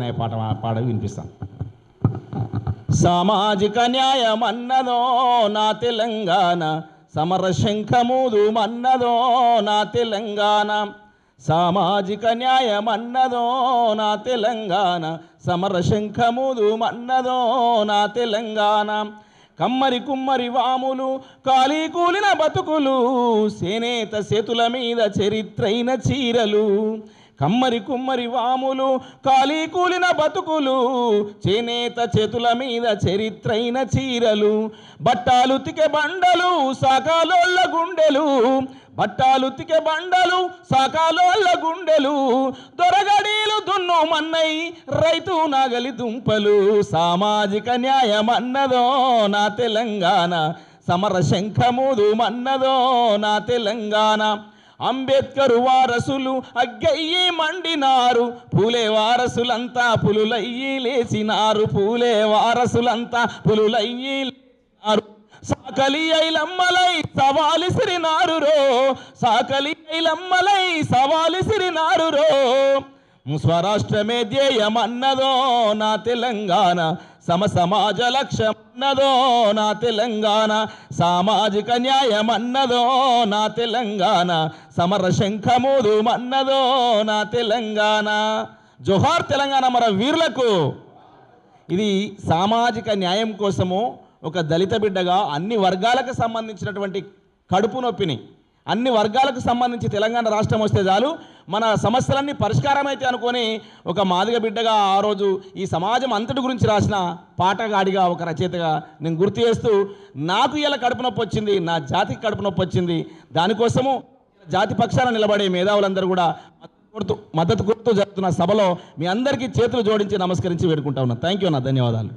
న్యాయ పాట వినిపిస్తాను. సామాజిక న్యాయం అన్నదో నా తెలంగాణ, సమర శంఖమూదు మన్నదో నా తెలంగాణ. సామాజిక న్యాయం అన్నదో నా తెలంగాణ, సమర శంఖమూదు మన్నదో నా తెలంగాణ. కమ్మరి కుమ్మరి వాములు కాళీ కూలిన బతుకులు, చేనేత చేతుల మీద చరిత్రైన చీరలు. కమ్మరి కుమ్మరి వాములు కాళీ కూలిన బతుకులు, చేనేత చేతుల మీద చరిత్రైన చీరలు. బట్టాలుతికే బండలు సాకాలోళ్ళ గుండెలు, బట్టాలుతికే బండలు సాకాలోళ్ళ గుండెలు. దొరగడీలు దున్ను మన్నై రైతు నాగలి దుంపలు. సామాజిక న్యాయం అన్నదో నా తెలంగాణ, సమర శంఖమూదు మన్నదో నా తెలంగాణ. అంబేద్కర్ వారసులు అగ్గయ్యి మండినారు, పూలే వారసులంతా పులులయ్యి లేచినారు. పూలే వారసులంతా పులులయ్యి లేచినారు. సాకలి ఐలమ్మలై సవాలిసిరినారు రో, సాకలి ఐలమ్మలై సవాలిసిరినారు రో. స్వరాష్ట్రమే ధ్యేయమన్నదో నా తెలంగాణ, సమాజ లక్ష్యమన్నదో నా తెలంగాణ. సామాజిక న్యాయమన్నదో నా తెలంగాణ, సమర శంఖమూదు మన్నదో నా తెలంగాణ. జోహార్ తెలంగాణ మన వీరులకు. ఇది సామాజిక న్యాయం కోసము ఒక దళిత బిడ్డగా అన్ని వర్గాలకు సంబంధించినటువంటి కడుపు నొప్పిని, అన్ని వర్గాలకు సంబంధించి తెలంగాణ రాష్ట్రం వస్తే చాలు మన సమస్యలన్నీ పరిష్కారం అయితే అనుకొని ఒక మాదిగ బిడ్డగా ఆ రోజు ఈ సమాజం అంతటి గురించి రాసిన పాటగాడిగా, ఒక రచయితగా నేను గుర్తు చేస్తూ, నాకు ఇలా కడుపు నొప్పి వచ్చింది, నా జాతికి కడుపు నొప్పి వచ్చింది, దానికోసము జాతి పక్షాన నిలబడే మేధావులందరూ కూడా మద్దతు కొడుతూ జరుగుతున్న సభలో మీ అందరికీ చేతులు జోడించి నమస్కరించి వేడుకుంటా ఉన్నా. థ్యాంక్ యూ అన్న, ధన్యవాదాలు.